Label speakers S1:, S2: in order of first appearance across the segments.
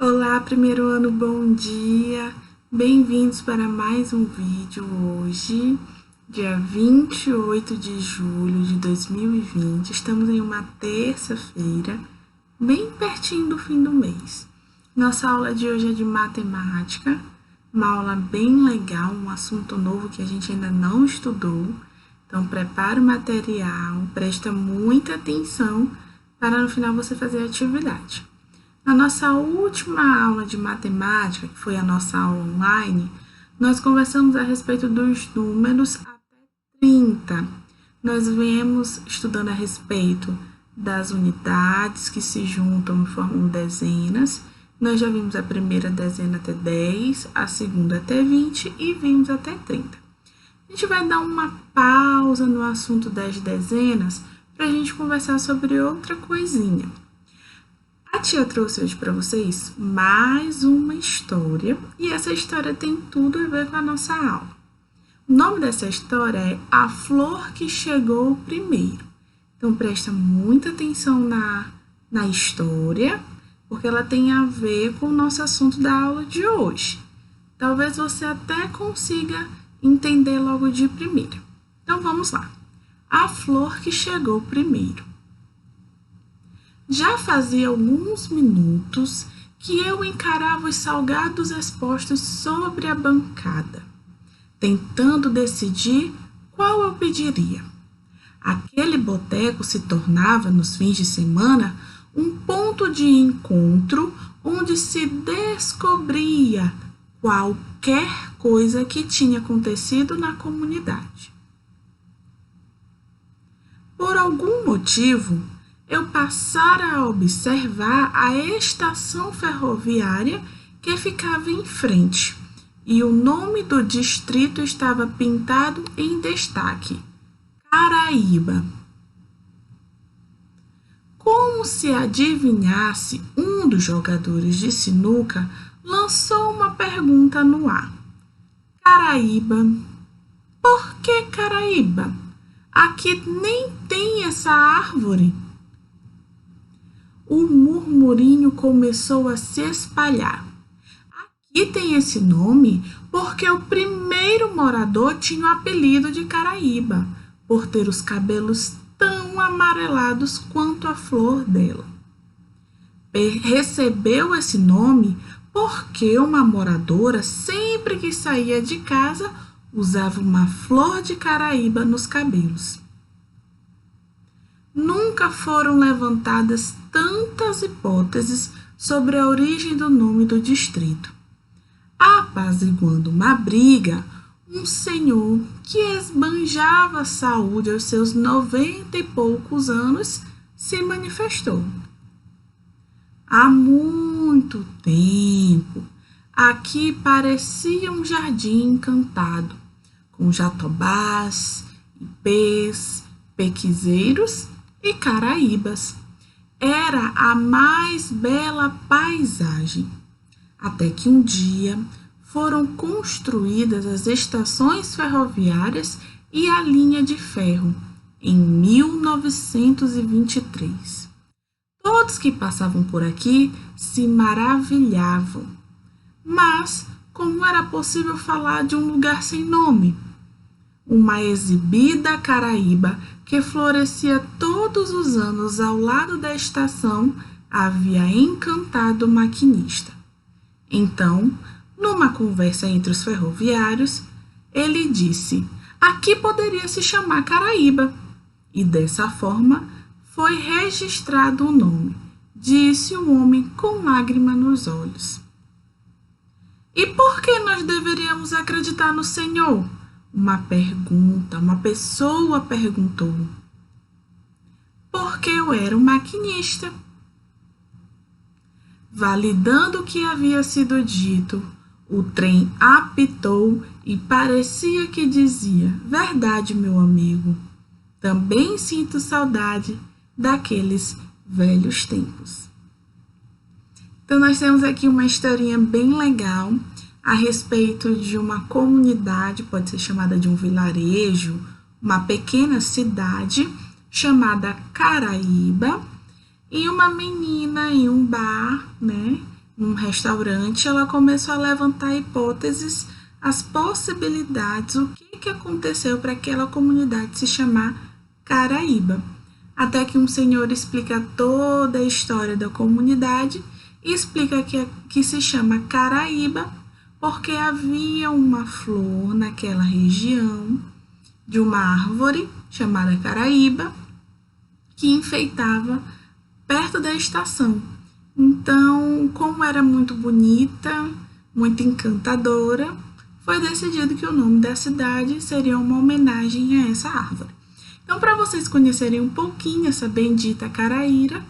S1: Olá, primeiro ano, bom dia! Bem-vindos para mais um vídeo hoje, dia 28 de julho de 2020. Estamos em uma terça-feira, bem pertinho do fim do mês. Nossa aula de hoje é de matemática, uma aula bem legal, um assunto novo que a gente ainda não estudou. Então, prepara o material, presta muita atenção para no final você fazer a atividade. Na nossa última aula de matemática, que foi a nossa aula online, nós conversamos a respeito dos números até 30. Nós viemos estudando a respeito das unidades que se juntam e formam dezenas. Nós já vimos a primeira dezena até 10, a segunda até 20 e vimos até 30. A gente vai dar uma pausa no assunto das dezenas para a gente conversar sobre outra coisinha. A tia trouxe hoje para vocês mais uma história e essa história tem tudo a ver com a nossa aula. O nome dessa história é A Flor que Chegou Primeiro. Então presta muita atenção na história, porque ela tem a ver com o nosso assunto da aula de hoje. Talvez você até consiga entender logo de primeira. Então vamos lá. A Flor que Chegou Primeiro. Já fazia alguns minutos que eu encarava os salgados expostos sobre a bancada, tentando decidir qual eu pediria. Aquele boteco se tornava, nos fins de semana, um ponto de encontro onde se descobria qualquer coisa que tinha acontecido na comunidade. Por algum motivo, eu passara a observar a estação ferroviária que ficava em frente, e o nome do distrito estava pintado em destaque: Caraíba. Como se adivinhasse, um dos jogadores de sinuca lançou uma pergunta no ar. Caraíba. Por que Caraíba? Aqui nem tem essa árvore. O murmurinho começou a se espalhar. Aqui tem esse nome porque o primeiro morador tinha o apelido de Caraíba, por ter os cabelos tão amarelados quanto a flor dela. Recebeu esse nome porque uma moradora, sempre que saía de casa, usava uma flor de Caraíba nos cabelos. Nunca foram levantadas tantas hipóteses sobre a origem do nome do distrito. Apaziguando uma briga, um senhor que esbanjava saúde aos seus 90 e poucos anos se manifestou. Há muito tempo, aqui parecia um jardim encantado, com jatobás, ipês, pequizeiros e caraíbas. Era a mais bela paisagem, até que um dia foram construídas as estações ferroviárias e a linha de ferro, em 1923. Todos que passavam por aqui se maravilhavam. Mas como era possível falar de um lugar sem nome? Uma exibida Caraíba que florescia todos os anos ao lado da estação havia encantado o maquinista. Então, numa conversa entre os ferroviários, ele disse: aqui poderia se chamar Caraíba. E dessa forma foi registrado o nome, disse o homem com lágrima nos olhos. E por que nós deveríamos acreditar no Senhor? Uma pessoa perguntou. Porque eu era um maquinista. Validando o que havia sido dito, o trem apitou e parecia que dizia: verdade, meu amigo, também sinto saudade daqueles velhos tempos. Então nós temos aqui uma historinha bem legal a respeito de uma comunidade, pode ser chamada de um vilarejo, uma pequena cidade chamada Caraíba, e uma menina em um bar, né, num restaurante, ela começou a levantar hipóteses, as possibilidades, o que aconteceu para aquela comunidade se chamar Caraíba. Até que um senhor explica toda a história da comunidade e explica que se chama Caraíba porque havia uma flor naquela região de uma árvore chamada Caraíba que enfeitava perto da estação. Então, como era muito bonita, muito encantadora, foi decidido que o nome da cidade seria uma homenagem a essa árvore. Então, para vocês conhecerem um pouquinho essa bendita caraíra,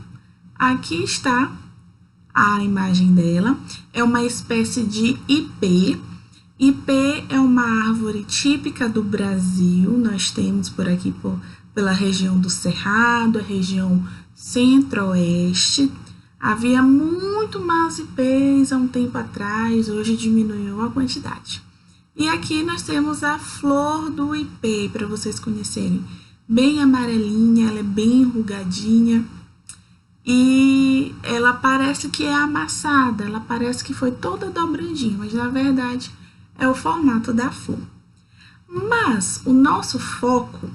S1: aqui está a imagem dela. É uma espécie de ipê. Ipê é uma árvore típica do Brasil. Nós temos por aqui pela região do Cerrado, a região centro-oeste. Havia muito mais ipês há um tempo atrás, hoje diminuiu a quantidade. E aqui nós temos a flor do ipê, para vocês conhecerem. Bem amarelinha, ela é bem enrugadinha e ela parece que é amassada, ela parece que foi toda dobradinha, mas na verdade é o formato da flor. Mas o nosso foco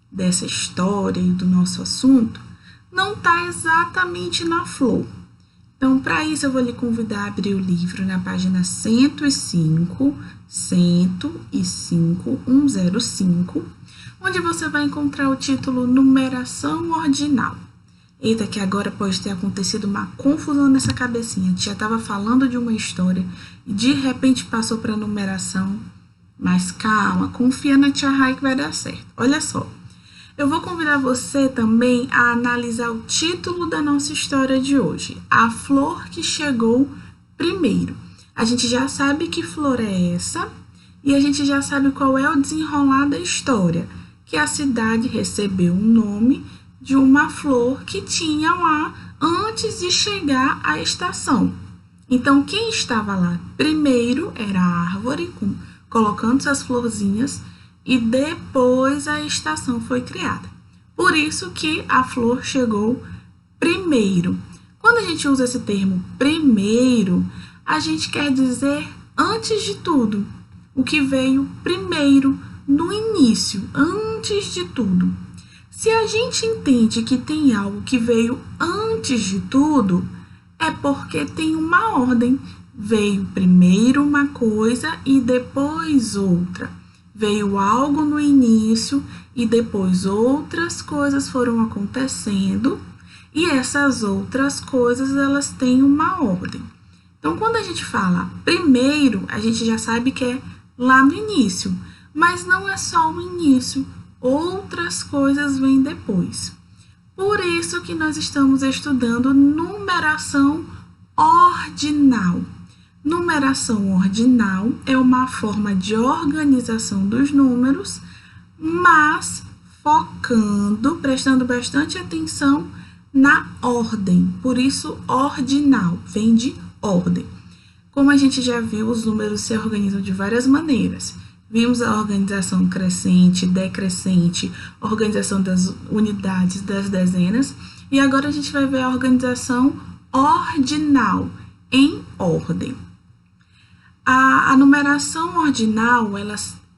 S1: dessa história e do nosso assunto não está exatamente na flor. Então, para isso, eu vou lhe convidar a abrir o livro na página 105, onde você vai encontrar o título Numeração Ordinal. Eita, que agora pode ter acontecido uma confusão nessa cabecinha. A tia estava falando de uma história e de repente passou para numeração. Mas calma, confia na tia Rai que vai dar certo. Olha só. Eu vou convidar você também a analisar o título da nossa história de hoje, A Flor que Chegou Primeiro. A gente já sabe que flor é essa e a gente já sabe qual é o desenrolar da história, que a cidade recebeu o nome de uma flor que tinha lá antes de chegar à estação. Então, quem estava lá primeiro era a árvore, colocando suas florzinhas, e depois a estação foi criada. Por isso que a flor chegou primeiro. Quando a gente usa esse termo primeiro, a gente quer dizer antes de tudo. O que veio primeiro, no início, antes de tudo. Se a gente entende que tem algo que veio antes de tudo, é porque tem uma ordem. Veio primeiro uma coisa e depois outra. Veio algo no início e depois outras coisas foram acontecendo e essas outras coisas elas têm uma ordem. Então, quando a gente fala primeiro, a gente já sabe que é lá no início, mas não é só o início, outras coisas vêm depois. Por isso que nós estamos estudando numeração ordinal. Numeração ordinal é uma forma de organização dos números, mas focando, prestando bastante atenção na ordem. Por isso, ordinal, vem de ordem. Como a gente já viu, os números se organizam de várias maneiras. Vimos a organização crescente, decrescente, organização das unidades, das dezenas, e agora a gente vai ver a organização ordinal, em ordem. A numeração ordinal,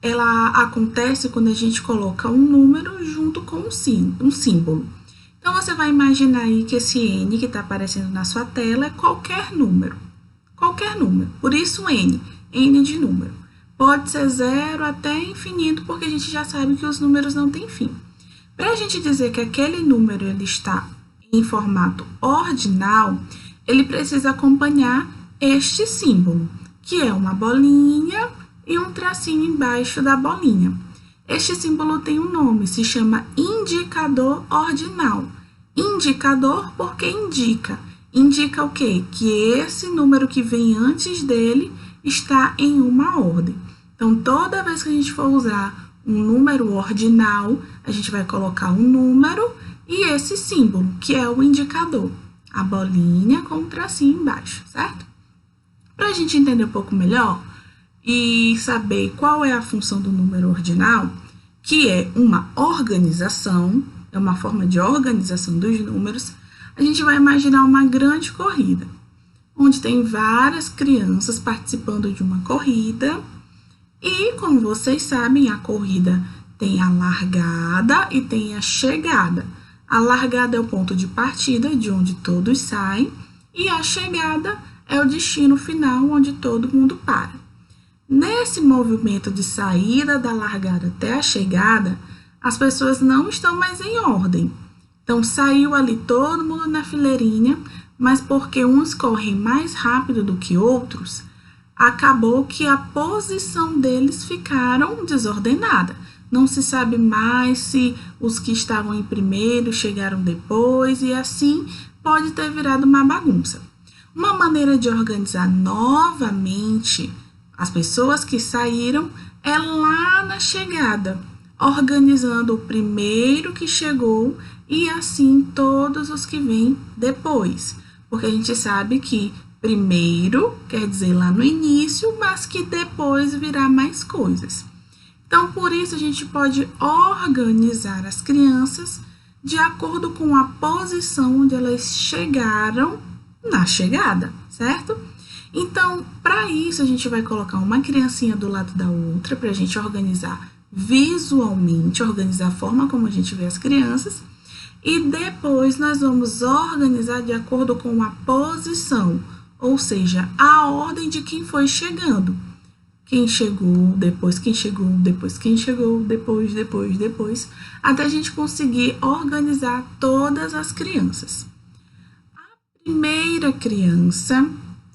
S1: ela acontece quando a gente coloca um número junto com um símbolo. Então, você vai imaginar aí que esse N que está aparecendo na sua tela é qualquer número. Qualquer número. Por isso, N de número. Pode ser 0 até infinito, porque a gente já sabe que os números não têm fim. Para a gente dizer que aquele número ele está em formato ordinal, ele precisa acompanhar este símbolo, que é uma bolinha e um tracinho embaixo da bolinha. Este símbolo tem um nome, se chama indicador ordinal. Indicador porque indica. Indica o quê? Que esse número que vem antes dele está em uma ordem. Então, toda vez que a gente for usar um número ordinal, a gente vai colocar um número e esse símbolo, que é o indicador. A bolinha com o tracinho embaixo, certo? Para a gente entender um pouco melhor e saber qual é a função do número ordinal, que é uma organização, é uma forma de organização dos números, a gente vai imaginar uma grande corrida. onde tem várias crianças participando de uma corrida. E, como vocês sabem, a corrida tem a largada e tem a chegada. A largada é o ponto de partida, de onde todos saem, e a chegada é o destino final, onde todo mundo para. Nesse movimento de saída da largada até a chegada, as pessoas não estão mais em ordem. Então, saiu ali todo mundo na fileirinha, mas porque uns correm mais rápido do que outros, acabou que a posição deles ficaram desordenada. Não se sabe mais se os que estavam em primeiro chegaram depois, e assim pode ter virado uma bagunça. Uma maneira de organizar novamente as pessoas que saíram é lá na chegada, organizando o primeiro que chegou e assim todos os que vêm depois. Porque a gente sabe que primeiro quer dizer lá no início, mas que depois virá mais coisas. Então, por isso, a gente pode organizar as crianças de acordo com a posição onde elas chegaram na chegada, certo? Então, para isso, a gente vai colocar uma criancinha do lado da outra, para a gente organizar visualmente, organizar a forma como a gente vê as crianças, e depois nós vamos organizar de acordo com a posição, ou seja, a ordem de quem foi chegando. Quem chegou, depois quem chegou, depois quem chegou, depois, até a gente conseguir organizar todas as crianças. A primeira criança,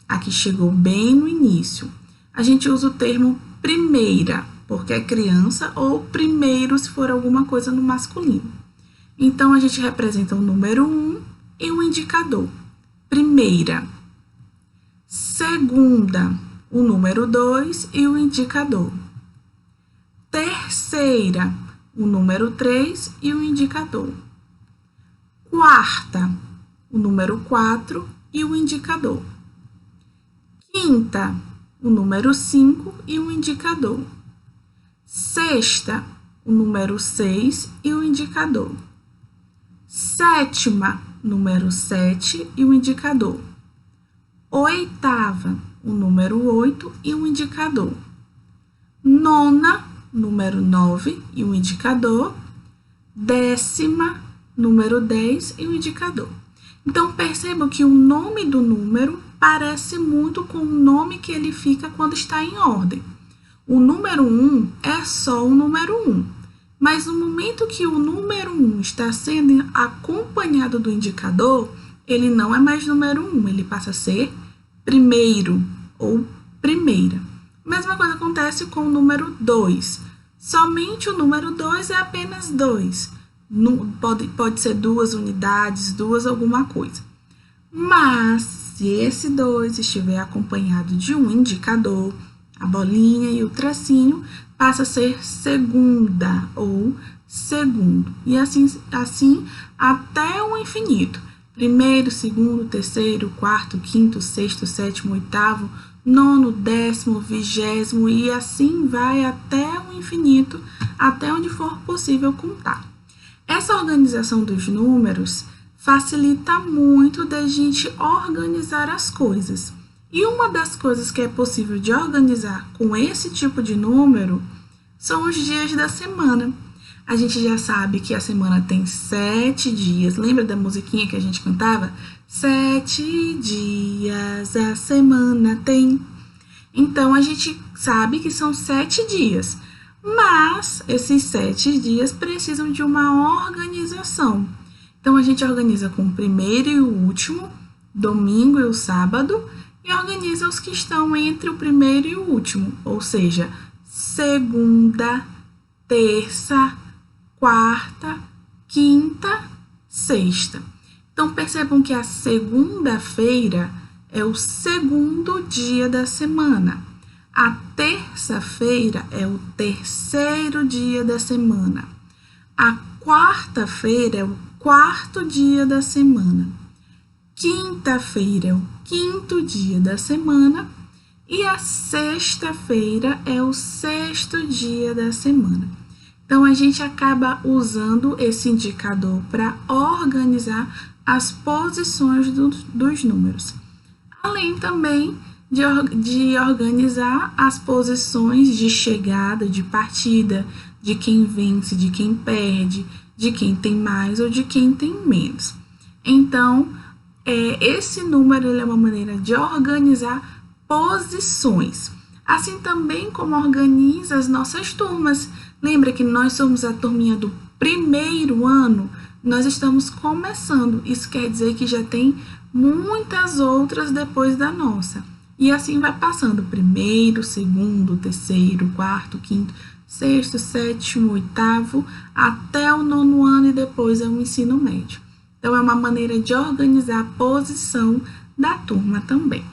S1: a que chegou bem no início, a gente usa o termo primeira, porque é criança, ou primeiro se for alguma coisa no masculino. Então, a gente representa o número 1 e o indicador. Primeira. Segunda, o número 2 e o indicador. Terceira, o número 3 e o indicador. Quarta, o número 4 e o indicador. Quinta, o número 5 e o indicador. Sexta, o número 6 e o indicador. Sétima, número 7 e o indicador. Oitava, o número 8 e o indicador. Nona, número 9 e o indicador. Décima, número 10 e o indicador. Então, percebam que o nome do número parece muito com o nome que ele fica quando está em ordem. O número 1 é só o número 1, mas no momento que o número 1 está sendo acompanhado do indicador, ele não é mais número 1, ele passa a ser primeiro ou primeira. Mesma coisa acontece com o número 2. Somente o número 2 é apenas 2. Pode ser 2 unidades, 2 alguma coisa. Mas, se esse 2 estiver acompanhado de um indicador, a bolinha e o tracinho, passa a ser segunda ou segundo. E assim até o infinito. Primeiro, segundo, terceiro, quarto, quinto, sexto, sétimo, oitavo, nono, décimo, vigésimo, e assim vai até o infinito, até onde for possível contar. Essa organização dos números facilita muito da gente organizar as coisas. E uma das coisas que é possível de organizar com esse tipo de número são os dias da semana. A gente já sabe que a semana tem 7 dias. Lembra da musiquinha que a gente cantava? 7 dias a semana tem. Então, a gente sabe que são 7 dias. Mas esses 7 dias precisam de uma organização. Então, a gente organiza com o primeiro e o último, domingo e o sábado, e organiza os que estão entre o primeiro e o último, ou seja, segunda, terça, quarta, quinta, sexta. Então, percebam que a segunda-feira é o segundo dia da semana. A terça-feira é o terceiro dia da semana. A quarta-feira é o quarto dia da semana. Quinta-feira é o quinto dia da semana. E a sexta-feira é o sexto dia da semana. Então, a gente acaba usando esse indicador para organizar as posições dos números. além também de organizar as posições de chegada, de partida, de quem vence, de quem perde, de quem tem mais ou de quem tem menos. Então, esse número ele é uma maneira de organizar posições. Assim também como organiza as nossas turmas. Lembra que nós somos a turminha do primeiro ano? Nós estamos começando. Isso quer dizer que já tem muitas outras depois da nossa. E assim vai passando, primeiro, segundo, terceiro, quarto, quinto, sexto, sétimo, oitavo, até o nono ano e depois é o ensino médio. Então, é uma maneira de organizar a posição da turma também.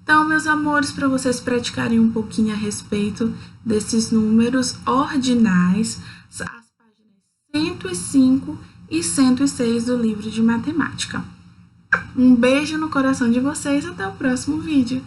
S1: Então, meus amores, para vocês praticarem um pouquinho a respeito desses números ordinais, as páginas 105 e 106 do livro de matemática. Um beijo no coração de vocês, até o próximo vídeo.